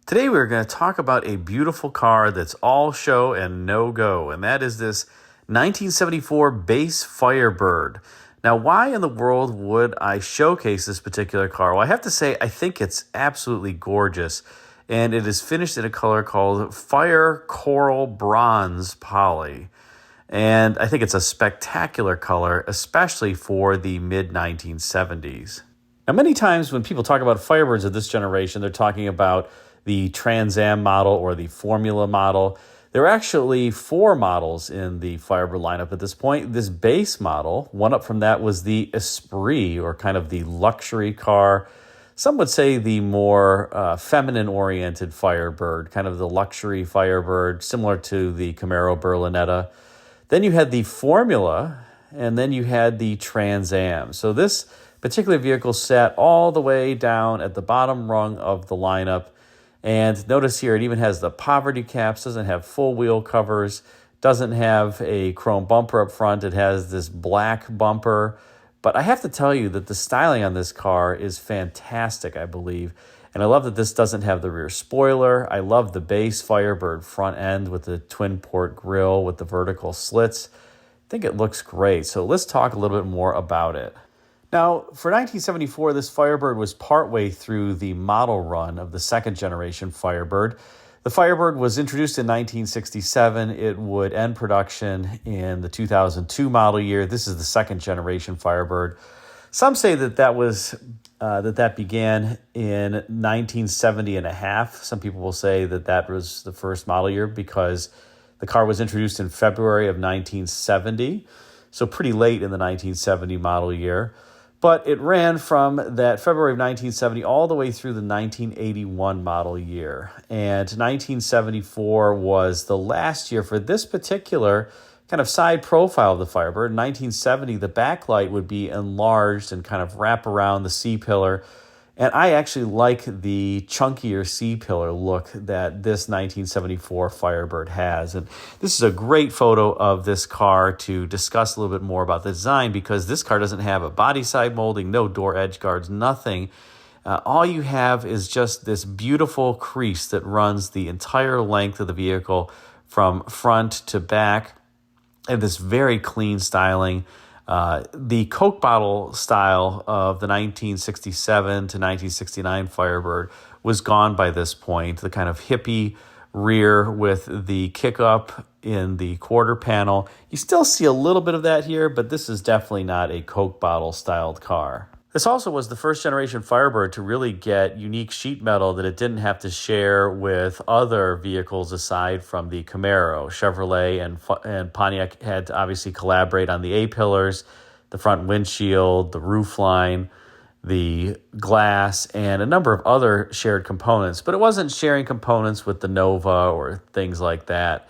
Today we're going to talk about a beautiful car that's all show and no go, and that is this 1974 base Firebird. Now, why in the world would I showcase this particular car? Well, I have to say I think it's absolutely gorgeous, and it is finished in a color called Fire Coral Bronze Poly. And I think it's a spectacular color, especially for the mid-1970s. Now, many times when people talk about Firebirds of this generation, they're talking about the Trans Am model or the Formula model. There are actually 4 models in the Firebird lineup at this point. This base model, one up from that, was the Esprit, or kind of the luxury car. Some would say the more feminine-oriented Firebird, kind of the luxury Firebird, similar to the Camaro Berlinetta. Then you had the Formula, and then you had the Trans Am. So this particular vehicle sat all the way down at the bottom rung of the lineup. And notice here, it even has the poverty caps, doesn't have full wheel covers, doesn't have a chrome bumper up front. It has this black bumper. But I have to tell you that the styling on this car is fantastic, I believe. And I love that this doesn't have the rear spoiler. I love the base Firebird front end with the twin port grille with the vertical slits. I think it looks great. So let's talk a little bit more about it. Now, for 1974, this Firebird was partway through the model run of the second generation Firebird. The Firebird was introduced in 1967. It would end production in the 2002 model year. This is the second generation Firebird. Some say that that began in 1970 and a half. Some people will say that that was the first model year because the car was introduced in February of 1970, so pretty late in the 1970 model year. But it ran from that February of 1970 all the way through the 1981 model year. And 1974 was the last year for this particular kind of side profile of the Firebird. In 1970, the backlight would be enlarged and kind of wrap around the C-pillar. And I actually like the chunkier C-pillar look that this 1974 Firebird has. And this is a great photo of this car to discuss a little bit more about the design, because this car doesn't have a body side molding, no door edge guards, nothing. All you have is just this beautiful crease that runs the entire length of the vehicle from front to back, and this very clean styling. The Coke bottle style of the 1967 to 1969 Firebird was gone by this point. The kind of hippie rear with the kick up in the quarter panel. You still see a little bit of that here, but this is definitely not a Coke bottle styled car. This also was the first generation Firebird to really get unique sheet metal that it didn't have to share with other vehicles aside from the Camaro. Chevrolet and Pontiac had to obviously collaborate on the A-pillars, the front windshield, the roof line, the glass, and a number of other shared components. But it wasn't sharing components with the Nova or things like that.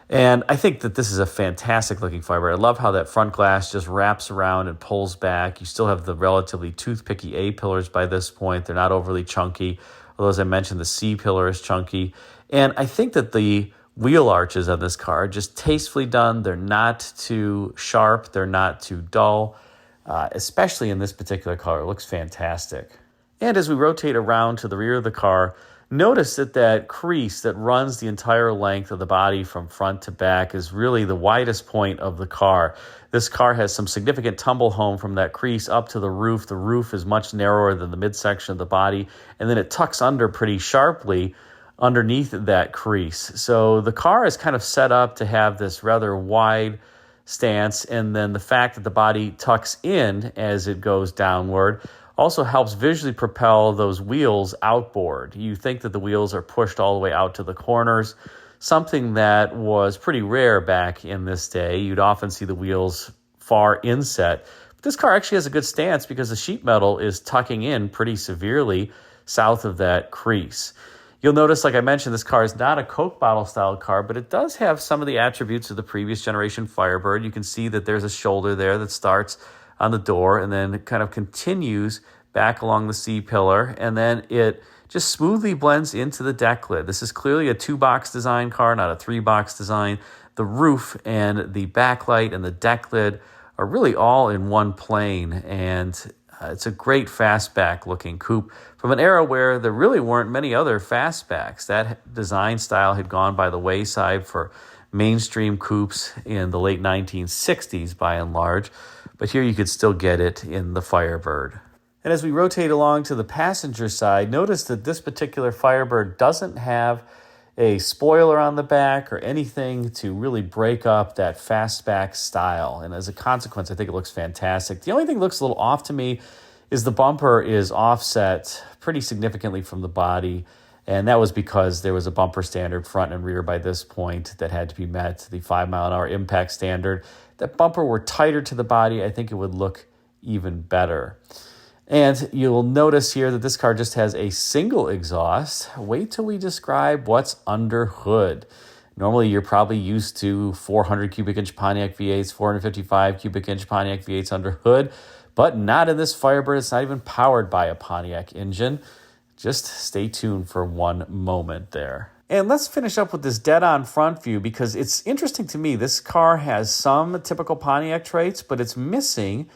And I think that this is a fantastic looking Firebird. I love how that front glass just wraps around and pulls back. You still have the relatively toothpicky A-pillars by this point. They're not overly chunky. Although, as I mentioned, the C-pillar is chunky. And I think that the wheel arches on this car are just tastefully done. They're not too sharp. They're not too dull. Especially in this particular color. It looks fantastic. And as we rotate around to the rear of the car, notice that crease that runs the entire length of the body from front to back is really the widest point of the car. This car has some significant tumble home from that crease up to the roof. The roof is much narrower than the midsection of the body, and then it tucks under pretty sharply underneath that crease. So the car is kind of set up to have this rather wide stance, and then the fact that the body tucks in as it goes downward also helps visually propel those wheels outboard. You think that the wheels are pushed all the way out to the corners, something that was pretty rare back in this day. You'd often see the wheels far inset. But this car actually has a good stance because the sheet metal is tucking in pretty severely south of that crease. You'll notice, like I mentioned, this car is not a Coke bottle style car, but it does have some of the attributes of the previous generation Firebird. You can see that there's a shoulder there that starts on the door and then it kind of continues back along the C-pillar, and then it just smoothly blends into the deck lid. This is clearly a 2-box design car, not a 3-box design. The roof and the backlight and the deck lid are really all in one plane, and It's a great fastback looking coupe from an era where there really weren't many other fastbacks. That design style had gone by the wayside for mainstream coupes in the late 1960s by and large, but here you could still get it in the Firebird. And as we rotate along to the passenger side, notice that this particular Firebird doesn't have a spoiler on the back or anything to really break up that fastback style. And as a consequence, I think it looks fantastic. The only thing that looks a little off to me is the bumper is offset pretty significantly from the body. And that was because there was a bumper standard front and rear by this point that had to be met, the 5-mile-an-hour impact standard. If that bumper were tighter to the body, I think it would look even better. And you'll notice here that this car just has a single exhaust. Wait till we describe what's under hood. Normally, you're probably used to 400 cubic inch Pontiac V8s, 455 cubic inch Pontiac V8s under hood, but not in this Firebird. It's not even powered by a Pontiac engine. Just stay tuned for one moment there. And let's finish up with this dead-on front view because it's interesting to me. This car has some typical Pontiac traits, but it's missing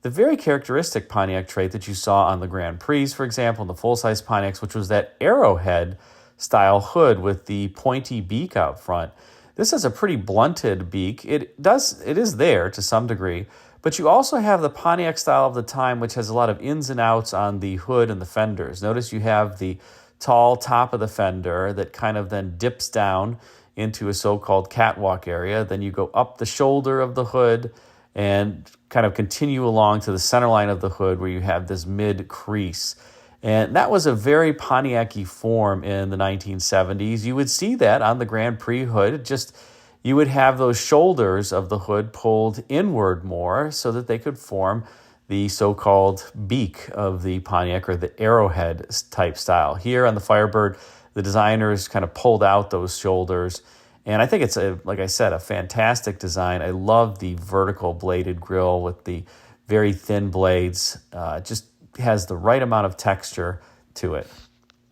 the very characteristic Pontiac trait that you saw on the Grand Prix, for example, in the full-size Pontiacs, which was that arrowhead-style hood with the pointy beak out front. This has a pretty blunted beak. It is there to some degree, but you also have the Pontiac style of the time, which has a lot of ins and outs on the hood and the fenders. Notice you have the tall top of the fender that kind of then dips down into a so-called catwalk area. Then you go up the shoulder of the hood and kind of continue along to the center line of the hood where you have this mid-crease. And that was a very Pontiac-y form in the 1970s. You would see that on the Grand Prix hood. Just you would have those shoulders of the hood pulled inward more so that they could form the so-called beak of the Pontiac or the arrowhead type style. Here on the Firebird, the designers kind of pulled out those shoulders. And I think it's, like I said, a fantastic design. I love the vertical bladed grille with the very thin blades. It just has the right amount of texture to it.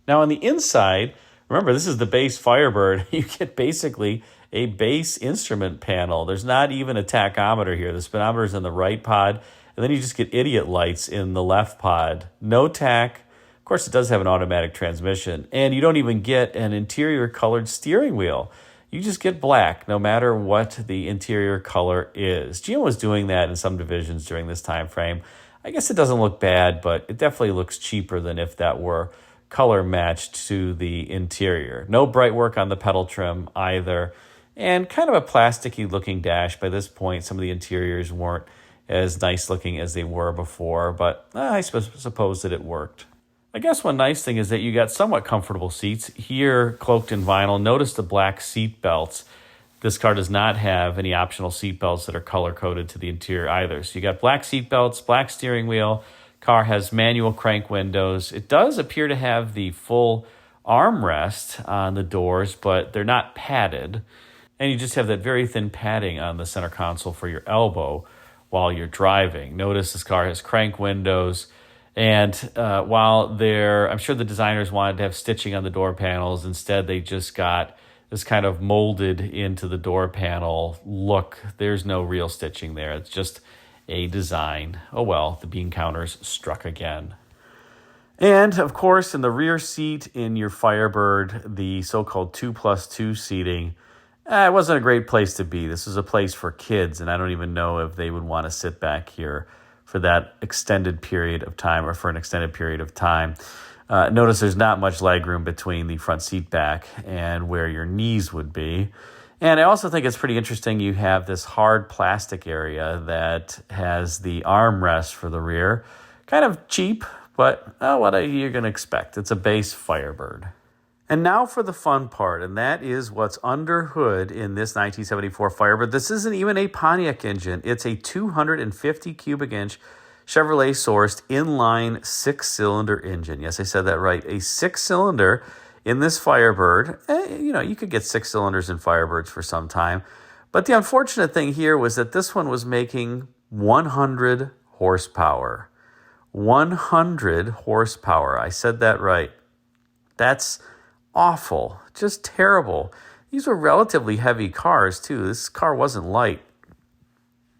Now on the inside, remember this is the base Firebird. You get basically a base instrument panel. There's not even a tachometer here. The speedometer is in the right pod. And then you just get idiot lights in the left pod. No tach. Of course, it does have an automatic transmission. And you don't even get an interior colored steering wheel. You just get black no matter what the interior color is. GM was doing that in some divisions during this time frame. I guess it doesn't look bad, but it definitely looks cheaper than if that were color matched to the interior. No bright work on the pedal trim either. And kind of a plasticky looking dash. By this point, some of the interiors weren't as nice looking as they were before, but I suppose that it worked. I guess one nice thing is that you got somewhat comfortable seats. Here, cloaked in vinyl, notice the black seat belts. This car does not have any optional seat belts that are color-coded to the interior either. So you got black seat belts, black steering wheel. Car has manual crank windows. It does appear to have the full armrest on the doors, but they're not padded. And you just have that very thin padding on the center console for your elbow while you're driving. Notice this car has crank windows. And while I'm sure the designers wanted to have stitching on the door panels, instead they just got this kind of molded into the door panel look. There's no real stitching there. It's just a design. Oh well, the bean counters struck again. And of course, in the rear seat in your Firebird, the so-called 2+2 seating, it wasn't a great place to be. This was a place for kids, and I don't even know if they would want to sit back here for that extended period of time or for an extended period of time. Notice there's not much legroom between the front seat back and where your knees would be. And I also think it's pretty interesting you have this hard plastic area that has the armrest for the rear. Kind of cheap, but what are you going to expect? It's a base Firebird. And now for the fun part, and that is what's under hood in this 1974 Firebird. This isn't even a Pontiac engine. It's a 250 cubic inch Chevrolet-sourced inline six-cylinder engine. Yes, I said that right. A six-cylinder in this Firebird. You could get six cylinders in Firebirds for some time. But the unfortunate thing here was that this one was making 100 horsepower. 100 horsepower. I said that right. That's awful, just terrible. These were relatively heavy cars too. This car wasn't light.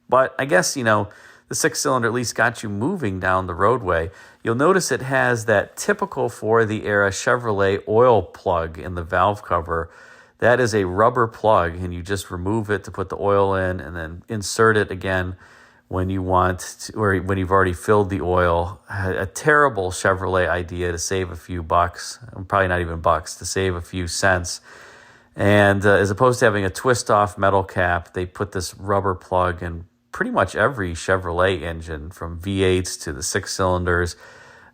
But I guess, the six-cylinder at least got you moving down the roadway. You'll notice it has that typical for the era Chevrolet oil plug in the valve cover. That is a rubber plug, and you just remove it to put the oil in and then insert it again when you want to, or when you've already filled the oil. A terrible Chevrolet idea to save a few bucks, probably not even bucks, to save a few cents. And as opposed to having a twist-off metal cap, they put this rubber plug in pretty much every Chevrolet engine, from V8s to the six-cylinders.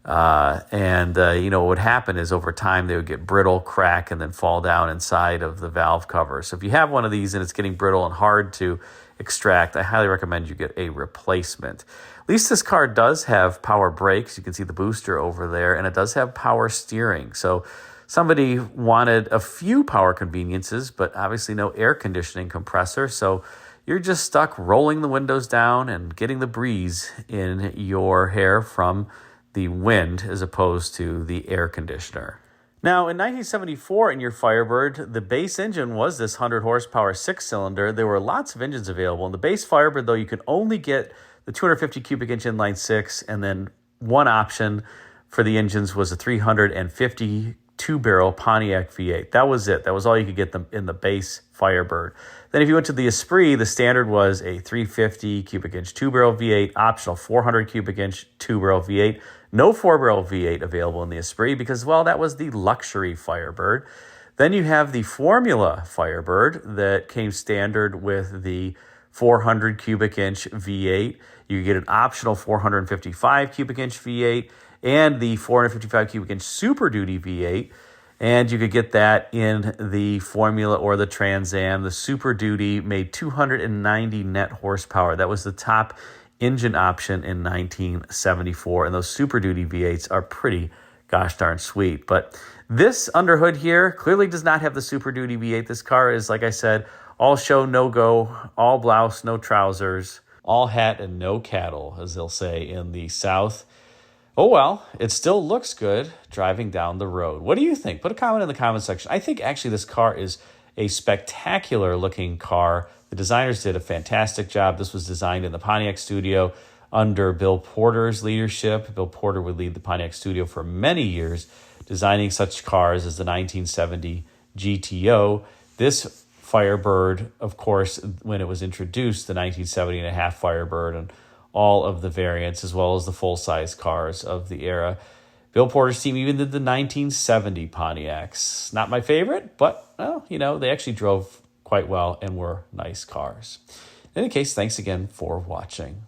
What would happen is over time they would get brittle, crack, and then fall down inside of the valve cover. So if you have one of these and it's getting brittle and hard to extract, I highly recommend you get a replacement. At least this car does have power brakes. You can see the booster over there, and it does have power steering. So somebody wanted a few power conveniences, but obviously no air conditioning compressor. So you're just stuck rolling the windows down and getting the breeze in your hair from the wind as opposed to the air conditioner. Now, in 1974, in your Firebird, the base engine was this 100 horsepower six-cylinder. There were lots of engines available. In the base Firebird, though, you can only get the 250 cubic inch inline six, and then one option for the engines was a 350 two-barrel Pontiac V8. That was it. That was all you could get them in the base Firebird. Then if you went to the Esprit, the standard was a 350 cubic inch two-barrel V8, optional 400 cubic inch two-barrel V8. No four-barrel V8 available in the Esprit because, well, that was the luxury Firebird. Then you have the Formula Firebird that came standard with the 400 cubic inch V8. You get an optional 455 cubic inch V8 and the 455 cubic inch Super Duty V8. And you could get that in the Formula or the Trans Am. The Super Duty made 290 net horsepower. That was the top engine option in 1974. And those Super Duty V8s are pretty gosh darn sweet. But this underhood here clearly does not have the Super Duty V8. This car is, like I said, all show, no go, all blouse, no trousers, all hat and no cattle, as they'll say in the South. Oh, well, it still looks good driving down the road. What do you think? Put a comment in the comment section. I think actually this car is a spectacular looking car. The designers did a fantastic job. This was designed in the Pontiac studio under Bill Porter's leadership. Bill Porter would lead the Pontiac studio for many years, designing such cars as the 1970 GTO. This Firebird, of course, when it was introduced, the 1970 and a half Firebird, and all of the variants, as well as the full-size cars of the era. Bill Porter's team even did the 1970 Pontiacs. Not my favorite, but, well, they actually drove quite well and were nice cars. In any case, thanks again for watching.